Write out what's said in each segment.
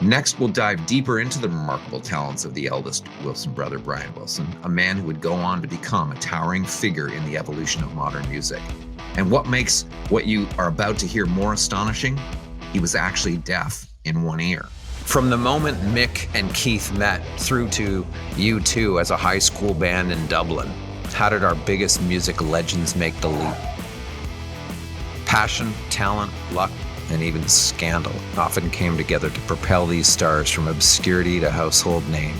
Next, we'll dive deeper into the remarkable talents of the eldest Wilson brother, Brian Wilson, a man who would go on to become a towering figure in the evolution of modern music. And what makes what you are about to hear more astonishing? He was actually deaf in one ear. From the moment Mick and Keith met through to U2 as a high school band in Dublin, how did our biggest music legends make the leap? Passion, talent, luck, and even scandal often came together to propel these stars from obscurity to household name.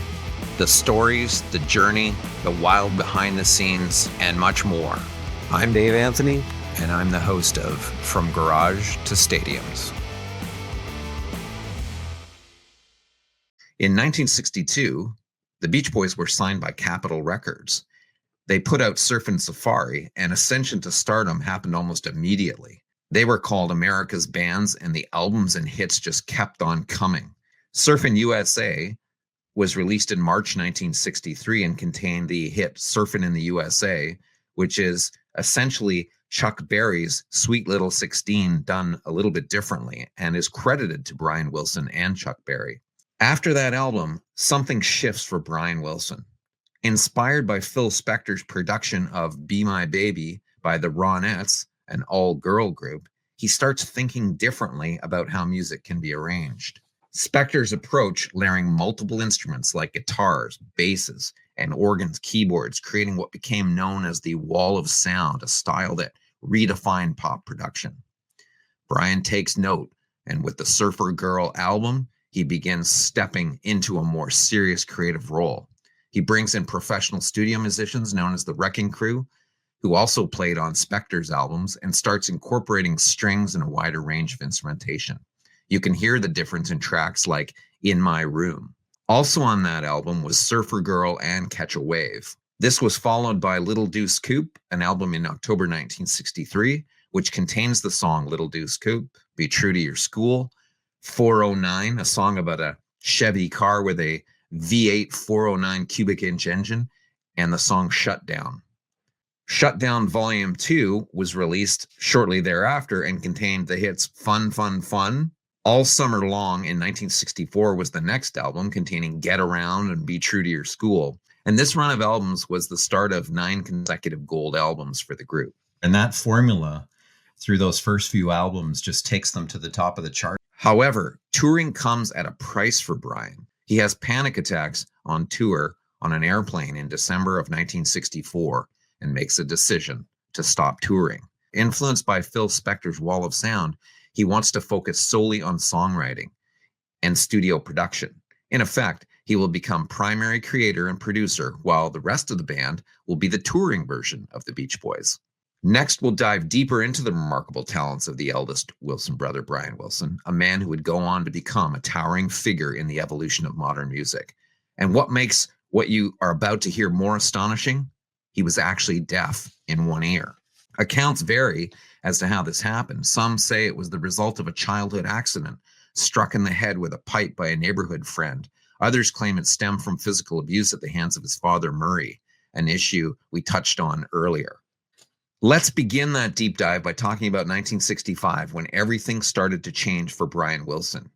The stories, the journey, the wild behind the scenes, and much more. I'm Dave Anthony, and I'm the host of From Garage to Stadiums. In 1962, the Beach Boys were signed by Capitol Records. They put out Surfin' Safari, and ascension to stardom happened almost immediately. They were called America's bands, and the albums and hits just kept on coming. Surfin' USA was released in March 1963 and contained the hit Surfin' in the USA, which is essentially Chuck Berry's Sweet Little 16 done a little bit differently and is credited to Brian Wilson and Chuck Berry. After that album, something shifts for Brian Wilson. Inspired by Phil Spector's production of Be My Baby by the Ronettes, an all-girl group, he starts thinking differently about how music can be arranged. Spector's approach, layering multiple instruments like guitars, basses, and organs, keyboards, creating what became known as the wall of sound, a style that redefined pop production. Brian takes note, and with the Surfer Girl album, he begins stepping into a more serious creative role. He brings in professional studio musicians known as the Wrecking Crew, who also played on Spector's albums, and starts incorporating strings and a wider range of instrumentation. You can hear the difference in tracks like In My Room. Also on that album was Surfer Girl and Catch a Wave. This was followed by Little Deuce Coupe, an album in October 1963, which contains the song Little Deuce Coupe, Be True to Your School, 409, a song about a Chevy car with a V8 409 cubic inch engine, and the song Shut Down. Shut Down Volume 2 was released shortly thereafter and contained the hits Fun, Fun, Fun. All Summer Long in 1964 was the next album, containing Get Around and Be True to Your School. And this run of albums was the start of 9 consecutive gold albums for the group. And that formula, through those first few albums, just takes them to the top of the chart. However, touring comes at a price for Brian. He has panic attacks on tour on an airplane in December of 1964 and makes a decision to stop touring. Influenced by Phil Spector's Wall of Sound, he wants to focus solely on songwriting and studio production. In effect, he will become primary creator and producer, while the rest of the band will be the touring version of the Beach Boys. Next, we'll dive deeper into the remarkable talents of the eldest Wilson brother, Brian Wilson, a man who would go on to become a towering figure in the evolution of modern music. And what makes what you are about to hear more astonishing? He was actually deaf in one ear. Accounts vary as to how this happened. Some say it was the result of a childhood accident, struck in the head with a pipe by a neighborhood friend. Others claim it stemmed from physical abuse at the hands of his father, Murray, an issue we touched on earlier. Let's begin that deep dive by talking about 1965, when everything started to change for Brian Wilson.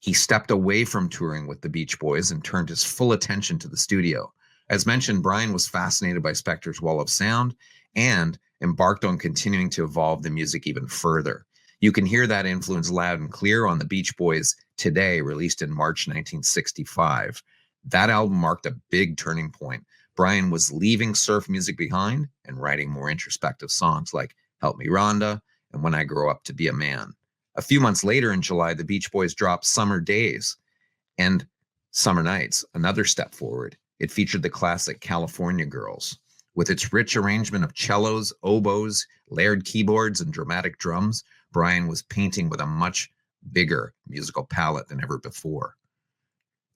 He stepped away from touring with the Beach Boys and turned his full attention to the studio. As mentioned, Brian was fascinated by Spector's Wall of Sound and embarked on continuing to evolve the music even further. You can hear that influence loud and clear on the Beach Boys Today, released in March 1965. That album marked a big turning point. Brian was leaving surf music behind and writing more introspective songs like Help Me Rhonda and When I Grow Up to Be a Man. A few months later in July, the Beach Boys dropped Summer Days and Summer Nights, another step forward. It featured the classic California Girls. With its rich arrangement of cellos, oboes, layered keyboards, and dramatic drums, Brian was painting with a much bigger musical palette than ever before.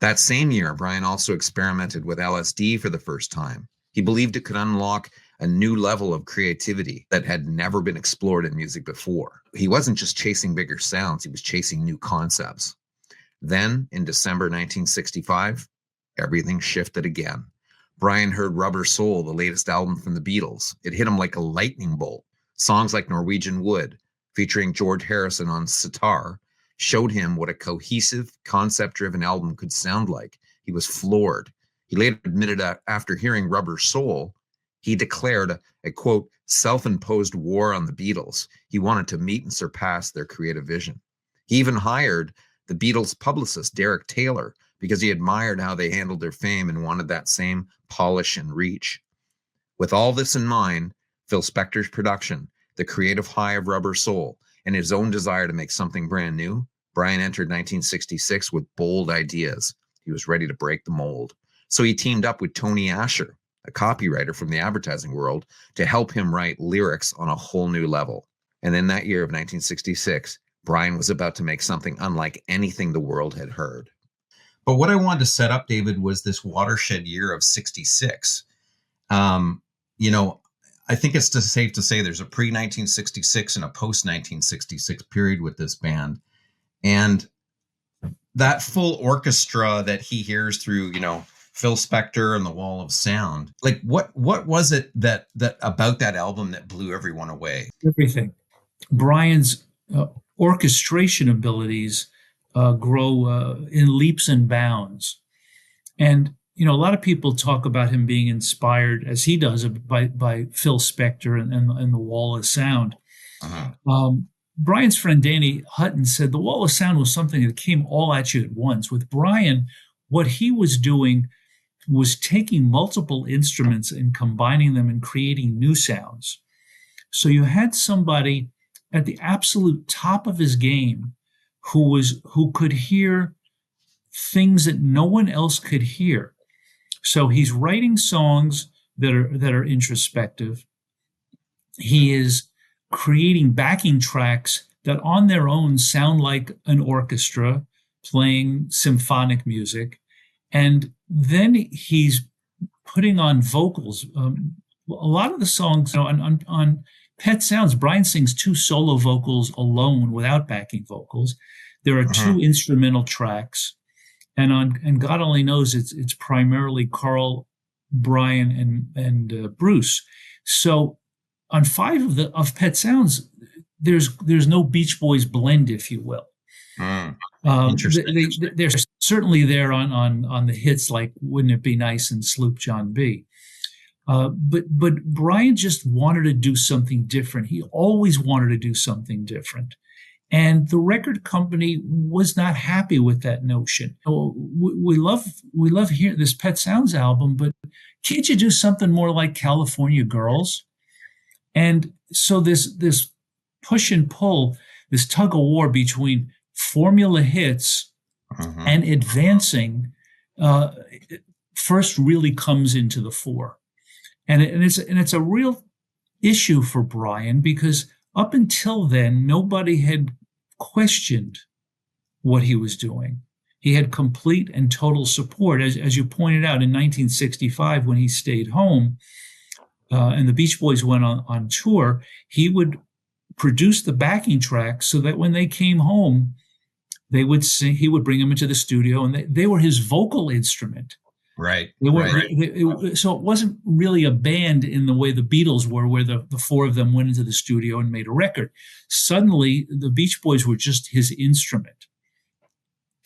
That same year, Brian also experimented with LSD for the first time. He believed it could unlock a new level of creativity that had never been explored in music before. He wasn't just chasing bigger sounds, he was chasing new concepts. Then, in December 1965, everything shifted again. Brian heard Rubber Soul, the latest album from the Beatles. It hit him like a lightning bolt. Songs like Norwegian Wood, featuring George Harrison on sitar, showed him what a cohesive, concept-driven album could sound like. He was floored. He later admitted after hearing Rubber Soul, he declared a quote, self-imposed war on the Beatles. He wanted to meet and surpass their creative vision. He even hired the Beatles publicist, Derek Taylor, because he admired how they handled their fame and wanted that same polish and reach. With all this in mind, Phil Spector's production, the creative high of Rubber Soul, and his own desire to make something brand new, Brian entered 1966 with bold ideas. He was ready to break the mold. So he teamed up with Tony Asher, a copywriter from the advertising world, to help him write lyrics on a whole new level. And in that year of 1966, Brian was about to make something unlike anything the world had heard. But what I wanted to set up, David, was this watershed year of 66. You know, I think it's safe to say there's a pre-1966 and a post-1966 period with this band. And that full orchestra that he hears through, you know, Phil Spector and the Wall of Sound, like what was it that about that album that blew everyone away? Everything. Brian's orchestration abilities grow in leaps and bounds. And, you know, a lot of people talk about him being inspired, as he does, by Phil Spector and the Wall of Sound. Brian's friend Danny Hutton said the Wall of Sound was something that came all at you at once. With Brian, what he was doing was taking multiple instruments and combining them and creating new sounds. So you had somebody at the absolute top of his game who could hear things that no one else could hear. So he's writing songs that are introspective. He is creating backing tracks that on their own sound like an orchestra playing symphonic music. And then he's putting on vocals. A lot of the songs, you know, on Pet Sounds, Brian sings 2 solo vocals alone without backing vocals. There are 2 instrumental tracks. And God Only Knows it's primarily Carl, Brian, and Bruce. So on 5 of Pet Sounds, there's no Beach Boys blend, if you will. They're certainly there on the hits like Wouldn't It Be Nice and Sloop John B. But Brian just wanted to do something different. He always wanted to do something different. And the record company was not happy with that notion. We love hearing this Pet Sounds album, but can't you do something more like California Girls? And so this push and pull, this tug of war between formula hits and advancing, first really comes into the fore. And it's a real issue for Brian, because up until then, nobody had questioned what he was doing. He had complete and total support. As you pointed out, in 1965, when he stayed home and the Beach Boys went on tour, he would produce the backing tracks so that when they came home, they would sing. He would bring them into the studio, and they were his vocal instrument. Right. So it wasn't really a band in the way the Beatles were, where the 4 of them went into the studio and made a record. Suddenly, the Beach Boys were just his instrument.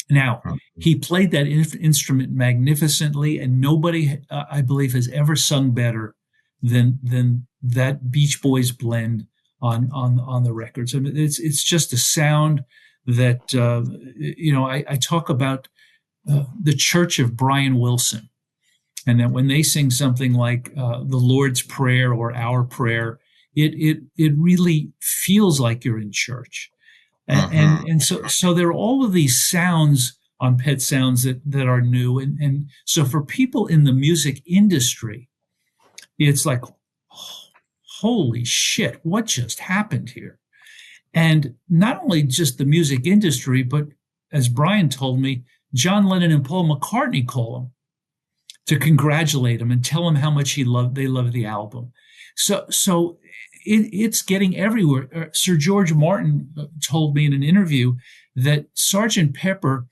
Now, he played that instrument magnificently, and nobody, I believe, has ever sung better than that Beach Boys blend on the records. I mean, it's just a sound that I talk about the Church of Brian Wilson, and that when they sing something like the Lord's Prayer or Our Prayer, it really feels like you're in church. And so there are all of these sounds on Pet Sounds that are new, and so for people in the music industry, it's like, holy shit, what just happened here? And not only just the music industry, but as Brian told me, John Lennon and Paul McCartney call him to congratulate him and tell him how much they love the album. So it's getting everywhere. Sir George Martin told me in an interview that Sgt. Pepper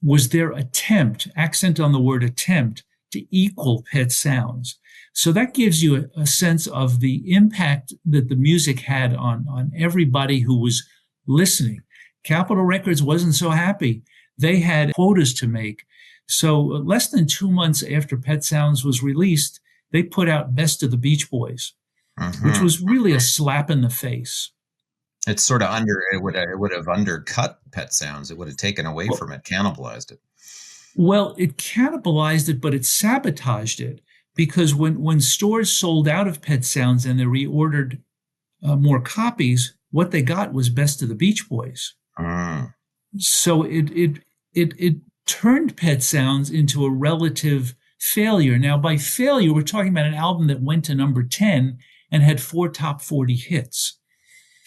was their attempt, accent on the word attempt, to equal Pet Sounds. So that gives you a sense of the impact that the music had on everybody who was listening. Capitol Records wasn't so happy. They had quotas to make. So less than 2 months after Pet Sounds was released, they put out Best of the Beach Boys, which Mhm. was really a slap in the face. It's sort of it would have undercut Pet Sounds. It would have taken away Well, from it, cannibalized it. well, it cannibalized it, but it sabotaged it because when stores sold out of Pet Sounds and they reordered more copies, what they got was Best of the Beach Boys. Mm. So it turned Pet Sounds into a relative failure. Now, by failure, we're talking about an album that went to number 10 and had 4 top 40 hits.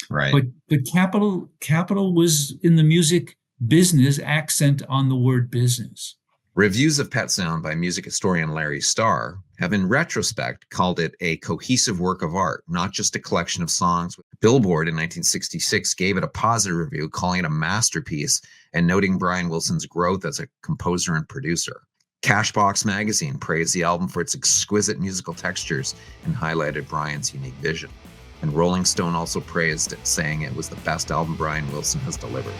Right. But Capitol was in the music business, accent on the word business. Reviews of Pet Sound by music historian Larry Starr have, in retrospect, called it a cohesive work of art, not just a collection of songs. Billboard in 1966 gave it a positive review, calling it a masterpiece and noting Brian Wilson's growth as a composer and producer. Cashbox magazine praised the album for its exquisite musical textures and highlighted Brian's unique vision. And Rolling Stone also praised it, saying it was the best album Brian Wilson has delivered.